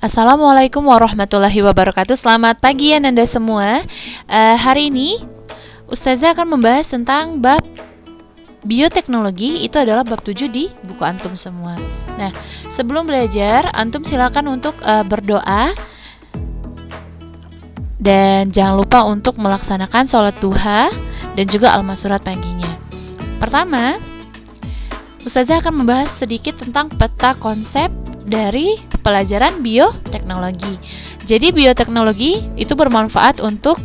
Assalamualaikum warahmatullahi wabarakatuh. Selamat pagi Ananda semua. Hari ini Ustazah akan membahas tentang bab bioteknologi. Itu adalah bab 7 di buku antum semua. Nah, sebelum belajar, antum silakan untuk berdoa. Dan jangan lupa untuk melaksanakan sholat duha dan juga al-masurat paginya. Pertama, Ustazah akan membahas sedikit tentang peta konsep dari pelajaran bioteknologi. Jadi bioteknologi itu bermanfaat untuk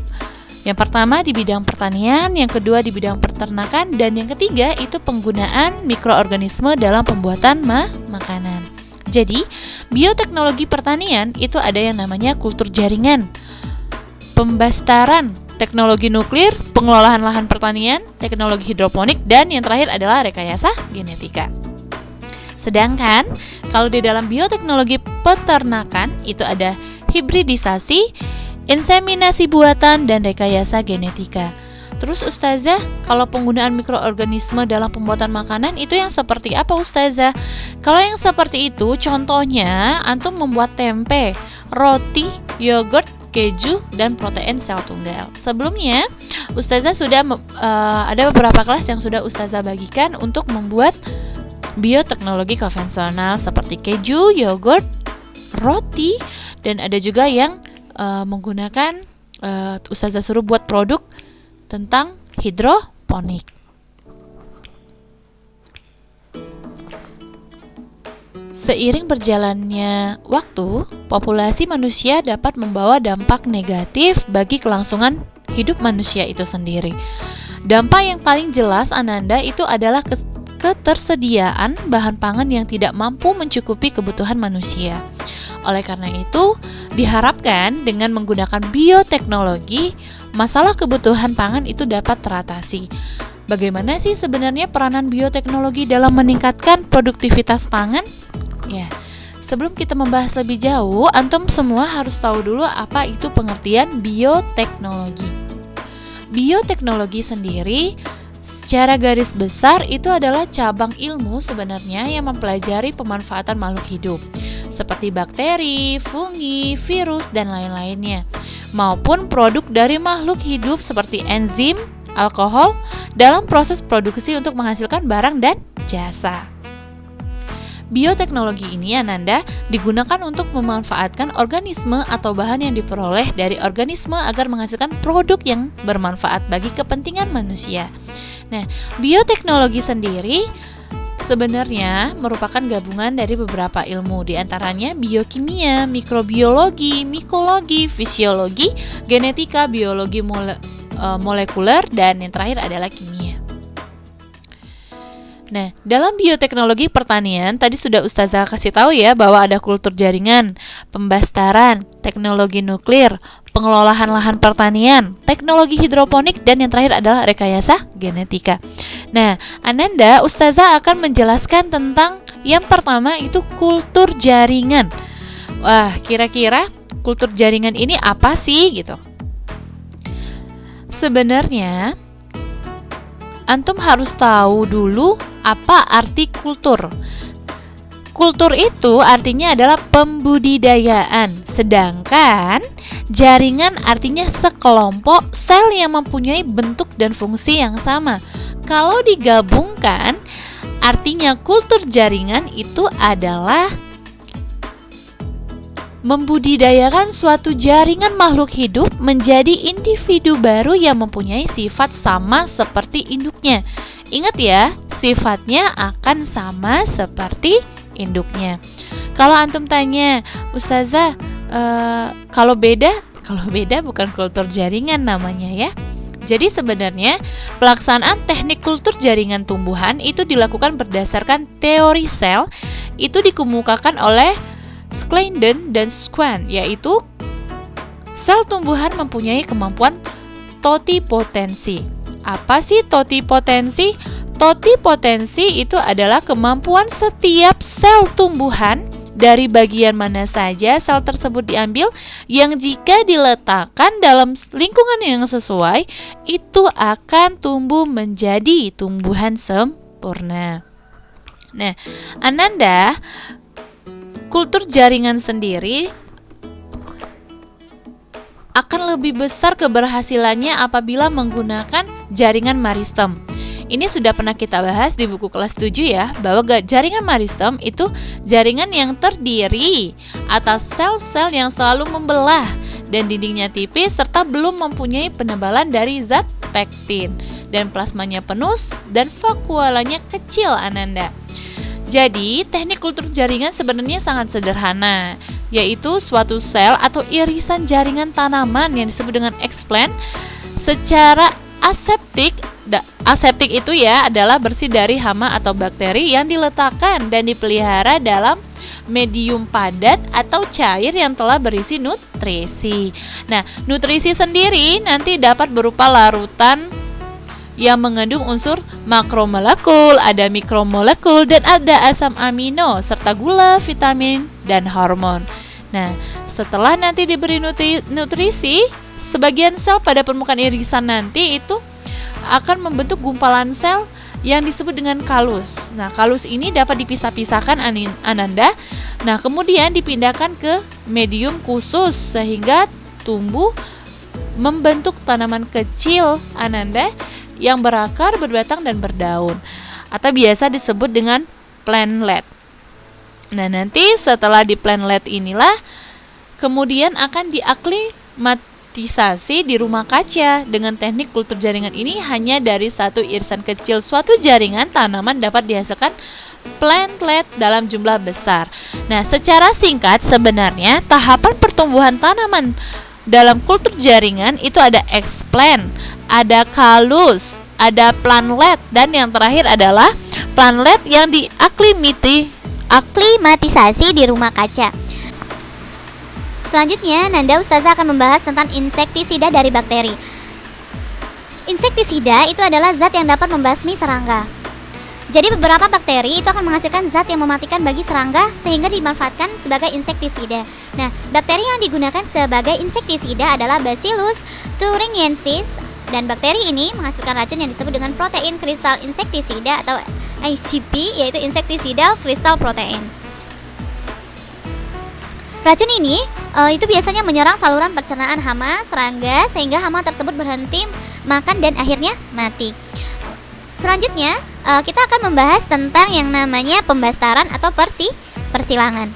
yang pertama di bidang pertanian, yang kedua di bidang peternakan, dan yang ketiga itu penggunaan mikroorganisme dalam pembuatan makanan. Jadi bioteknologi pertanian itu ada yang namanya kultur jaringan, pembastaran, teknologi nuklir, pengelolaan lahan pertanian, teknologi hidroponik, dan yang terakhir adalah rekayasa genetika. Sedangkan kalau di dalam bioteknologi peternakan itu ada hibridisasi, inseminasi buatan, dan rekayasa genetika. Terus Ustazah, kalau penggunaan mikroorganisme dalam pembuatan makanan itu yang seperti apa Ustazah? Kalau yang seperti itu contohnya antum membuat tempe, roti, yogurt, keju, dan protein sel tunggal. Sebelumnya Ustazah sudah ada beberapa kelas yang sudah Ustazah bagikan untuk membuat bioteknologi konvensional seperti keju, yogurt, roti, dan ada juga yang menggunakan Ustazah suruh buat produk tentang hidroponik. Seiring berjalannya waktu, populasi manusia dapat membawa dampak negatif bagi kelangsungan hidup manusia itu sendiri. Dampak yang paling jelas Ananda itu adalah ketersediaan bahan pangan yang tidak mampu mencukupi kebutuhan manusia. Oleh karena itu, diharapkan dengan menggunakan bioteknologi, masalah kebutuhan pangan itu dapat teratasi. Bagaimana sih sebenarnya peranan bioteknologi dalam meningkatkan produktivitas pangan? Ya, sebelum kita membahas lebih jauh, antum semua harus tahu dulu apa itu pengertian bioteknologi. Bioteknologi sendiri secara garis besar itu adalah cabang ilmu sebenarnya yang mempelajari pemanfaatan makhluk hidup seperti bakteri, fungi, virus, dan lain-lainnya, maupun produk dari makhluk hidup seperti enzim, alkohol dalam proses produksi untuk menghasilkan barang dan jasa. Bioteknologi ini Ananda digunakan untuk memanfaatkan organisme atau bahan yang diperoleh dari organisme agar menghasilkan produk yang bermanfaat bagi kepentingan manusia. Nah, bioteknologi sendiri sebenarnya merupakan gabungan dari beberapa ilmu, diantaranya biokimia, mikrobiologi, mikologi, fisiologi, genetika, biologi molekuler, dan yang terakhir adalah kimia. Nah, dalam bioteknologi pertanian, tadi sudah Ustazah kasih tahu ya bahwa ada kultur jaringan, pembastaran, teknologi nuklir, pengelolaan lahan pertanian, teknologi hidroponik, dan yang terakhir adalah rekayasa genetika. Nah, Ananda, Ustazah akan menjelaskan tentang yang pertama itu kultur jaringan. Wah, kira-kira kultur jaringan ini apa sih gitu? Sebenarnya antum harus tahu dulu apa arti kultur. Kultur itu artinya adalah pembudidayaan, sedangkan jaringan artinya sekelompok sel yang mempunyai bentuk dan fungsi yang sama. Kalau digabungkan, artinya kultur jaringan itu adalah membudidayakan suatu jaringan makhluk hidup menjadi individu baru yang mempunyai sifat sama seperti induknya. Ingat ya, sifatnya akan sama seperti induknya. Kalau antum tanya, Ustazah, kalau beda bukan kultur jaringan namanya ya. Jadi sebenarnya pelaksanaan teknik kultur jaringan tumbuhan itu dilakukan berdasarkan teori sel, itu dikemukakan oleh Schleiden dan Schwann, yaitu sel tumbuhan mempunyai kemampuan totipotensi. Apa sih totipotensi? Totipotensi itu adalah kemampuan setiap sel tumbuhan dari bagian mana saja sel tersebut diambil yang jika diletakkan dalam lingkungan yang sesuai itu akan tumbuh menjadi tumbuhan sempurna. Nah, Ananda, kultur jaringan sendiri akan lebih besar keberhasilannya apabila menggunakan jaringan meristem. Ini sudah pernah kita bahas di buku kelas 7 ya, bahwa jaringan meristem itu jaringan yang terdiri atas sel-sel yang selalu membelah dan dindingnya tipis serta belum mempunyai penebalan dari zat pektin, dan plasmanya penuh dan vakuolanya kecil, Ananda. Jadi, teknik kultur jaringan sebenarnya sangat sederhana, yaitu suatu sel atau irisan jaringan tanaman yang disebut dengan explant secara aseptik. Aseptik itu ya adalah bersih dari hama atau bakteri yang diletakkan dan dipelihara dalam medium padat atau cair yang telah berisi nutrisi. Nah, nutrisi sendiri nanti dapat berupa larutan yang mengandung unsur makromolekul, ada mikromolekul, dan ada asam amino, serta gula, vitamin, dan hormon. Nah, setelah nanti diberi nutrisi, sebagian sel pada permukaan irisan nanti itu akan membentuk gumpalan sel yang disebut dengan kalus. Nah, kalus ini dapat dipisah-pisahkan, Ananda. Nah, kemudian dipindahkan ke medium khusus sehingga tumbuh membentuk tanaman kecil, Ananda, yang berakar, berbatang, dan berdaun, atau biasa disebut dengan plantlet. Nah, nanti setelah di plantlet inilah kemudian akan diaklimatisasi di rumah kaca. Dengan teknik kultur jaringan ini, hanya dari satu irisan kecil suatu jaringan tanaman dapat dihasilkan plantlet dalam jumlah besar. Nah, secara singkat sebenarnya tahapan pertumbuhan tanaman dalam kultur jaringan itu ada explant, ada kalus, ada plantlet, dan yang terakhir adalah plantlet yang aklimatisasi di rumah kaca. Selanjutnya, Nanda Ustazah akan membahas tentang insektisida dari bakteri. Insektisida itu adalah zat yang dapat membasmi serangga. Jadi beberapa bakteri itu akan menghasilkan zat yang mematikan bagi serangga sehingga dimanfaatkan sebagai insektisida. Nah, bakteri yang digunakan sebagai insektisida adalah Bacillus thuringiensis, dan bakteri ini menghasilkan racun yang disebut dengan protein kristal insektisida atau ICP, yaitu insektisidal kristal protein. Racun ini itu biasanya menyerang saluran pencernaan hama serangga sehingga hama tersebut berhenti makan dan akhirnya mati. Selanjutnya, kita akan membahas tentang yang namanya pembastaran atau persilangan.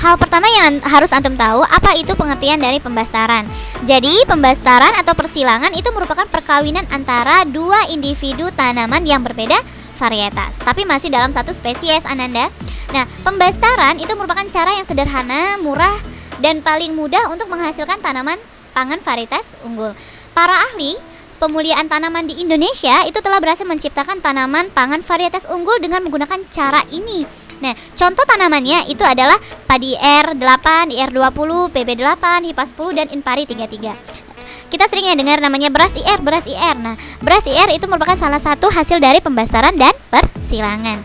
Hal pertama yang harus antum tahu, apa itu pengertian dari pembastaran. Jadi, pembastaran atau persilangan itu merupakan perkawinan antara dua individu tanaman yang berbeda varietas, tapi masih dalam satu spesies, Ananda. Nah, pembastaran itu merupakan cara yang sederhana, murah, dan paling mudah untuk menghasilkan tanaman pangan varietas unggul. Para ahli pemuliaan tanaman di Indonesia itu telah berhasil menciptakan tanaman pangan varietas unggul dengan menggunakan cara ini. Nah, contoh tanamannya itu adalah padi IR8, IR20, PB8, HIPA 10, dan Inpari 33. Kita sering ya dengar namanya beras IR. Nah, beras IR itu merupakan salah satu hasil dari pembastaran dan persilangan.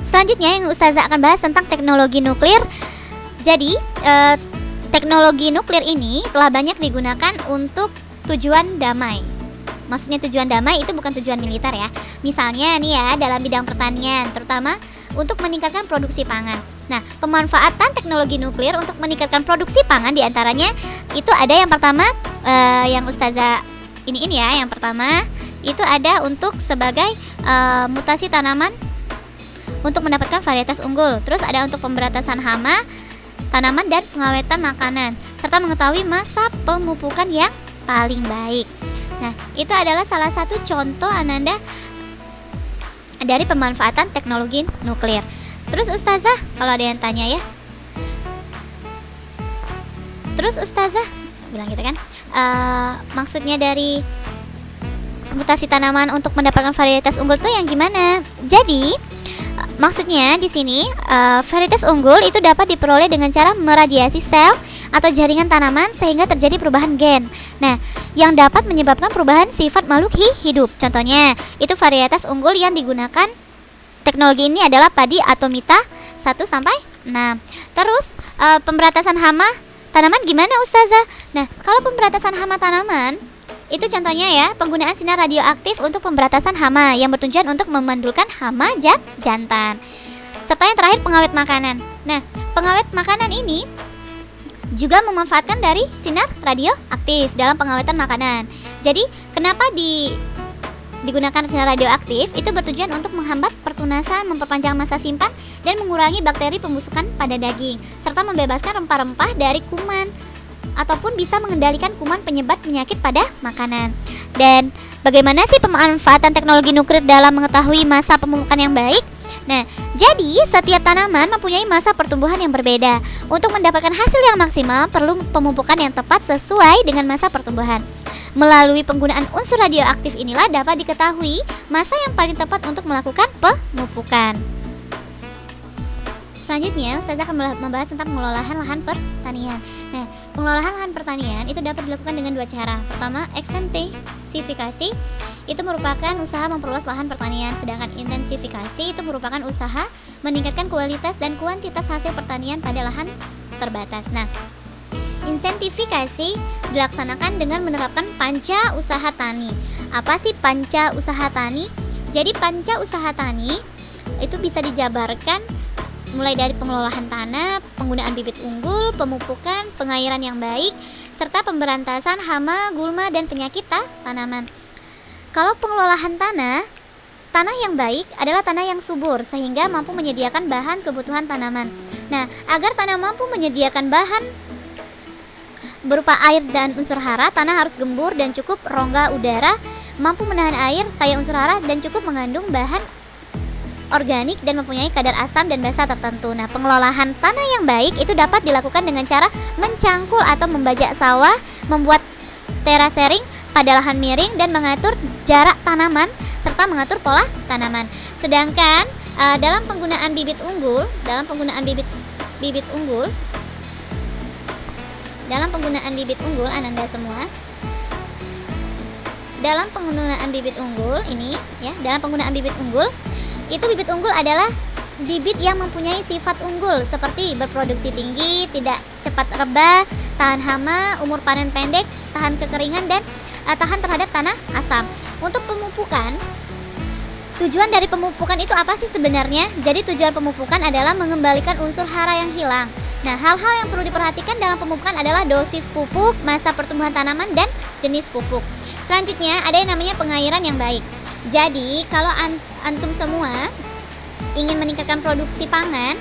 Selanjutnya yang Ustazah akan bahas tentang teknologi nuklir. Jadi, teknologi nuklir ini telah banyak digunakan untuk tujuan damai. Maksudnya tujuan damai itu bukan tujuan militer ya. Misalnya nih ya, dalam bidang pertanian, terutama untuk meningkatkan produksi pangan. Nah, pemanfaatan teknologi nuklir untuk meningkatkan produksi pangan diantaranya itu ada yang pertama, yang Ustazah ini ya. Yang pertama itu ada untuk sebagai mutasi tanaman untuk mendapatkan varietas unggul. Terus ada untuk pemberantasan hama tanaman dan pengawetan makanan, serta mengetahui masa pemupukan yang paling baik. Nah, itu adalah salah satu contoh, Ananda, dari pemanfaatan teknologi nuklir. Terus Ustazah, kalau ada yang tanya ya, terus Ustazah bilang gitu kan, maksudnya dari mutasi tanaman untuk mendapatkan varietas unggul tuh yang gimana? Jadi maksudnya di sini varietas unggul itu dapat diperoleh dengan cara meradiasi sel atau jaringan tanaman sehingga terjadi perubahan gen. Nah, yang dapat menyebabkan perubahan sifat makhluk hidup. Contohnya, itu varietas unggul yang digunakan teknologi ini adalah padi Atomita 1 sampai 6. Terus pemberantasan hama tanaman gimana Ustazah? Nah, kalau pemberantasan hama tanaman itu contohnya ya, penggunaan sinar radioaktif untuk pemberantasan hama yang bertujuan untuk memandulkan hama jantan. Serta yang terakhir pengawet makanan. Nah, pengawet makanan ini juga memanfaatkan dari sinar radioaktif dalam pengawetan makanan. Jadi, kenapa digunakan sinar radioaktif? Itu bertujuan untuk menghambat pertunasan, memperpanjang masa simpan, dan mengurangi bakteri pembusukan pada daging, serta membebaskan rempah-rempah dari kuman, ataupun bisa mengendalikan kuman penyebab penyakit pada makanan. Dan bagaimana sih pemanfaatan teknologi nuklir dalam mengetahui masa pemupukan yang baik? Nah, jadi setiap tanaman mempunyai masa pertumbuhan yang berbeda. Untuk mendapatkan hasil yang maksimal, perlu pemupukan yang tepat sesuai dengan masa pertumbuhan. Melalui penggunaan unsur radioaktif inilah dapat diketahui masa yang paling tepat untuk melakukan pemupukan. Selanjutnya, Ustazah akan membahas tentang pengelolaan lahan pertanian. Nah, pengelolaan lahan pertanian itu dapat dilakukan dengan dua cara. Pertama, ekstensifikasi itu merupakan usaha memperluas lahan pertanian, sedangkan intensifikasi itu merupakan usaha meningkatkan kualitas dan kuantitas hasil pertanian pada lahan terbatas. Nah, insentifikasi dilaksanakan dengan menerapkan panca usaha tani. Apa sih panca usaha tani? Jadi panca usaha tani itu bisa dijabarkan mulai dari pengelolaan tanah, penggunaan bibit unggul, pemupukan, pengairan yang baik, serta pemberantasan hama, gulma, dan penyakit tanaman. Kalau pengelolaan tanah yang baik adalah tanah yang subur sehingga mampu menyediakan bahan kebutuhan tanaman. Nah, agar tanah mampu menyediakan bahan berupa air dan unsur hara, tanah harus gembur dan cukup rongga udara, mampu menahan air, kaya unsur hara, dan cukup mengandung bahan organik dan mempunyai kadar asam dan basa tertentu. Nah, pengelolaan tanah yang baik itu dapat dilakukan dengan cara mencangkul atau membajak sawah, membuat terasering pada lahan miring, dan mengatur jarak tanaman serta mengatur pola tanaman. Sedangkan dalam penggunaan bibit unggul, Ananda semua, dalam penggunaan bibit unggul itu bibit unggul adalah bibit yang mempunyai sifat unggul seperti berproduksi tinggi, tidak cepat rebah, tahan hama, umur panen pendek, tahan kekeringan, dan tahan terhadap tanah asam. Untuk pemupukan, tujuan dari pemupukan itu apa sih sebenarnya? Jadi tujuan pemupukan adalah mengembalikan unsur hara yang hilang. Nah, hal-hal yang perlu diperhatikan dalam pemupukan adalah dosis pupuk, masa pertumbuhan tanaman, dan jenis pupuk. Selanjutnya ada yang namanya pengairan yang baik. Jadi kalau antum semua ingin meningkatkan produksi pangan,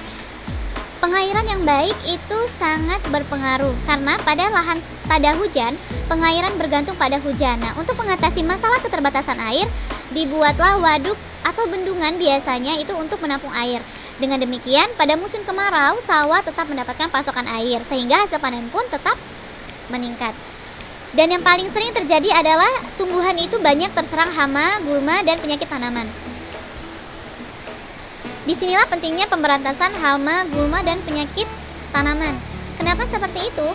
pengairan yang baik itu sangat berpengaruh karena pada lahan tada hujan, pengairan bergantung pada hujan. Nah, untuk mengatasi masalah keterbatasan air, dibuatlah waduk atau bendungan biasanya itu untuk menampung air. Dengan demikian, pada musim kemarau, sawah tetap mendapatkan pasokan air sehingga hasil panen pun tetap meningkat. Dan yang paling sering terjadi adalah tumbuhan itu banyak terserang hama, gulma, dan penyakit tanaman. Disinilah pentingnya pemberantasan hama, gulma, dan penyakit tanaman. Kenapa seperti itu?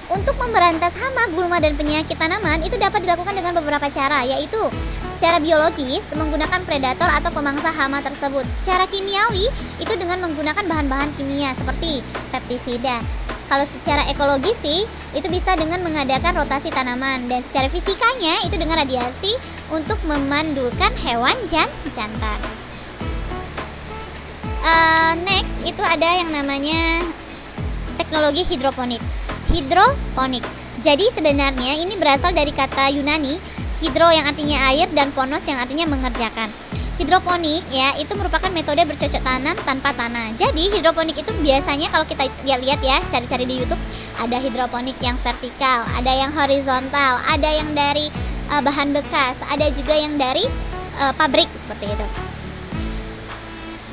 Untuk memberantas hama, gulma, dan penyakit tanaman itu dapat dilakukan dengan beberapa cara, yaitu secara biologis menggunakan predator atau pemangsa hama tersebut. Secara kimiawi itu dengan menggunakan bahan-bahan kimia seperti pestisida. Kalau secara ekologis sih itu bisa dengan mengadakan rotasi tanaman, dan secara fisikanya itu dengan radiasi untuk memandulkan hewan jantan. Next itu ada yang namanya teknologi hidroponik. Jadi sebenarnya ini berasal dari kata Yunani hidro yang artinya air dan ponos yang artinya mengerjakan. Hidroponik ya itu merupakan metode bercocok tanam tanpa tanah. Jadi hidroponik itu biasanya kalau kita lihat ya, cari-cari di YouTube, ada hidroponik yang vertikal, ada yang horizontal, ada yang dari bahan bekas, ada juga yang dari pabrik seperti itu.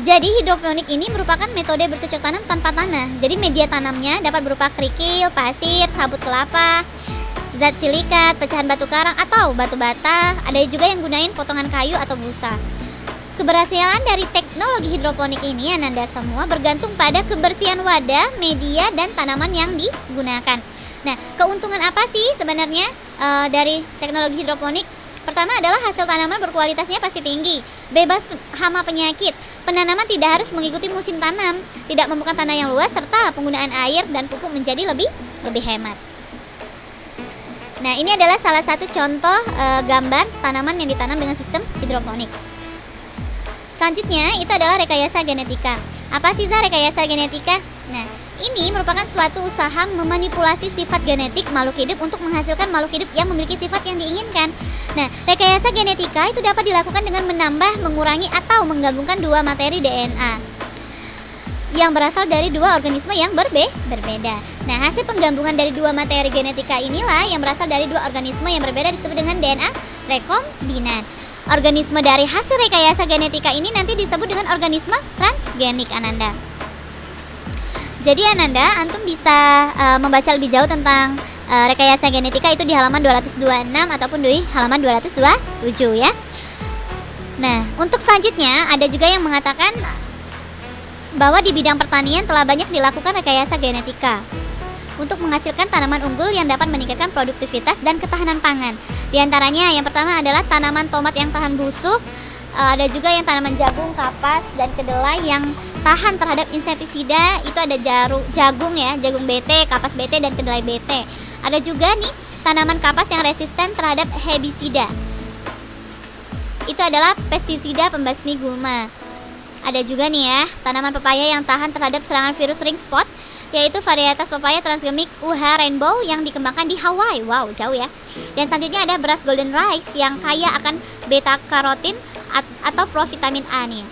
Jadi hidroponik ini merupakan metode bercocok tanam tanpa tanah. Jadi media tanamnya dapat berupa kerikil, pasir, sabut kelapa, zat silikat, pecahan batu karang atau batu bata. Ada juga yang gunain potongan kayu atau busa. Keberhasilan dari teknologi hidroponik ini Ananda semua bergantung pada kebersihan wadah, media, dan tanaman yang digunakan. Nah, keuntungan apa sih sebenarnya dari teknologi hidroponik? Pertama adalah hasil tanaman berkualitasnya pasti tinggi, bebas hama penyakit, penanaman tidak harus mengikuti musim tanam, tidak memerlukan tanah yang luas, serta penggunaan air dan pupuk menjadi lebih hemat. Nah, ini adalah salah satu contoh gambar tanaman yang ditanam dengan sistem hidroponik. Selanjutnya itu adalah rekayasa genetika. Apa sih rekayasa genetika? Nah, ini merupakan suatu usaha memanipulasi sifat genetik makhluk hidup untuk menghasilkan makhluk hidup yang memiliki sifat yang diinginkan. Nah, rekayasa genetika itu dapat dilakukan dengan menambah, mengurangi, atau menggabungkan dua materi DNA yang berasal dari dua organisme yang berbeda. Nah, hasil penggabungan dari dua materi genetika inilah yang berasal dari dua organisme yang berbeda disebut dengan DNA rekombinan. Organisme dari hasil rekayasa genetika ini nanti disebut dengan organisme transgenik, Ananda. Jadi Ananda, antum bisa membaca lebih jauh tentang rekayasa genetika itu di halaman 226 ataupun di halaman 227 ya. Nah, untuk selanjutnya ada juga yang mengatakan bahwa di bidang pertanian telah banyak dilakukan rekayasa genetika untuk menghasilkan tanaman unggul yang dapat meningkatkan produktivitas dan ketahanan pangan. Di antaranya yang pertama adalah tanaman tomat yang tahan busuk, ada juga yang tanaman jagung, kapas, dan kedelai yang tahan terhadap insektisida. Itu ada jagung ya, jagung BT, kapas BT, dan kedelai BT. Ada juga nih tanaman kapas yang resisten terhadap herbisida. Itu adalah pestisida pembasmi gulma. Ada juga nih ya, tanaman pepaya yang tahan terhadap serangan virus ring spot, yaitu varietas pepaya transgenic UH Rainbow yang dikembangkan di Hawaii. Wow, jauh ya. Dan selanjutnya ada beras golden rice yang kaya akan beta karotin atau provitamin A nih.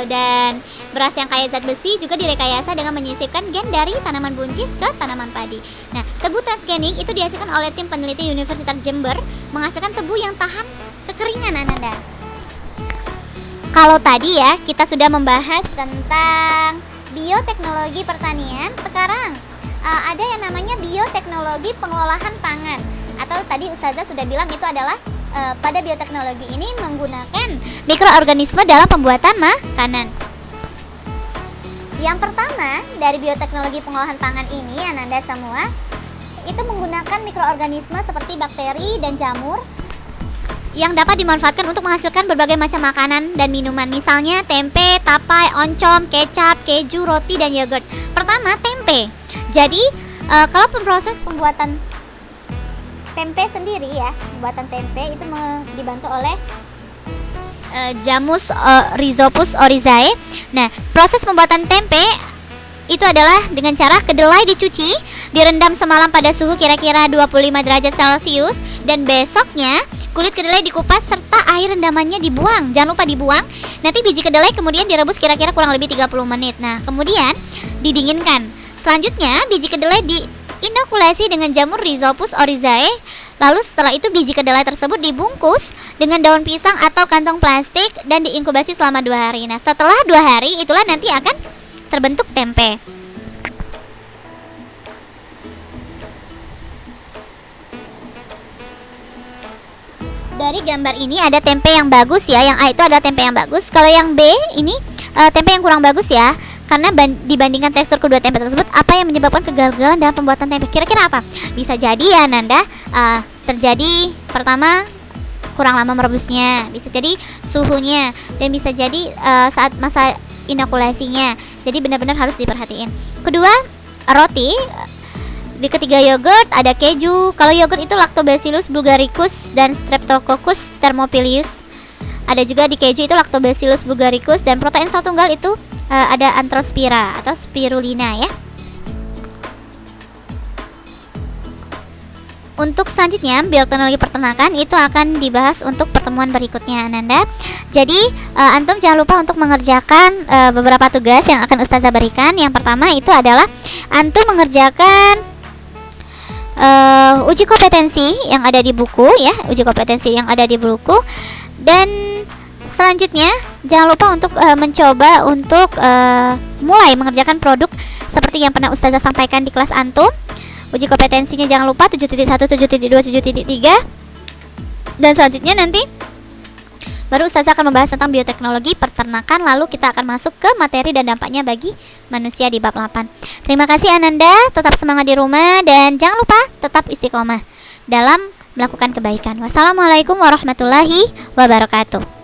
Dan beras yang kaya zat besi juga direkayasa dengan menyisipkan gen dari tanaman buncis ke tanaman padi. Nah, tebu transgenik itu dihasilkan oleh tim peneliti Universitas Jember menghasilkan tebu yang tahan kekeringan, Ananda. Kalau tadi ya kita sudah membahas tentang bioteknologi pertanian, sekarang ada yang namanya bioteknologi pengelolaan pangan, atau tadi Ustazah sudah bilang itu adalah pada bioteknologi ini menggunakan mikroorganisme dalam pembuatan makanan. Yang pertama dari bioteknologi pengolahan pangan ini, Ananda semua, itu menggunakan mikroorganisme seperti bakteri dan jamur yang dapat dimanfaatkan untuk menghasilkan berbagai macam makanan dan minuman, misalnya tempe, tapai, oncom, kecap, keju, roti, dan yogurt. Pertama, tempe. Jadi kalau proses pembuatan tempe sendiri ya, pembuatan tempe itu dibantu oleh Janus Rhizopus oryzae. Nah, proses pembuatan tempe itu adalah dengan cara kedelai dicuci, direndam semalam pada suhu kira-kira 25 derajat Celcius, dan besoknya kulit kedelai dikupas serta air rendamannya dibuang. Jangan lupa dibuang. Nanti biji kedelai kemudian direbus kira-kira kurang lebih 30 menit. Nah, kemudian didinginkan. Selanjutnya biji kedelai diinokulasi dengan jamur Rhizopus oryzae. Lalu setelah itu biji kedelai tersebut dibungkus dengan daun pisang atau kantong plastik dan diinkubasi selama 2 hari. Nah, setelah 2 hari itulah nanti akan terbentuk tempe. Dari gambar ini ada tempe yang bagus ya, yang A itu adalah tempe yang bagus. Kalau yang B ini tempe yang kurang bagus ya, karena dibandingkan tekstur kedua tempe tersebut, apa yang menyebabkan kegagalan dalam pembuatan tempe? Kira-kira apa? Bisa jadi ya Nanda, terjadi pertama kurang lama merebusnya, bisa jadi suhunya, dan bisa jadi saat masa inokulasinya. Jadi benar-benar harus diperhatiin. Kedua, roti. Di ketiga yogurt ada keju. Kalau yogurt itu Lactobacillus bulgaricus dan Streptococcus thermophilus. Ada juga di keju itu Lactobacillus bulgaricus, dan protein sel tunggal itu ada Anthrospira atau spirulina ya. Untuk selanjutnya bioteknologi peternakan itu akan dibahas untuk pertemuan berikutnya Ananda. Jadi antum jangan lupa untuk mengerjakan beberapa tugas yang akan Ustazah berikan. Yang pertama itu adalah antum mengerjakan uji kompetensi yang ada di buku ya, uji kompetensi yang ada di buku. Dan selanjutnya jangan lupa untuk mencoba untuk mulai mengerjakan produk seperti yang pernah Ustazah sampaikan di kelas antum. Uji kompetensinya jangan lupa 7.1, 7.2, 7.3. Dan selanjutnya nanti baru Ustazah akan membahas tentang bioteknologi peternakan, lalu kita akan masuk ke materi dan dampaknya bagi manusia di bab 8. Terima kasih Ananda, tetap semangat di rumah dan jangan lupa tetap istiqomah dalam melakukan kebaikan. Wassalamualaikum warahmatullahi wabarakatuh.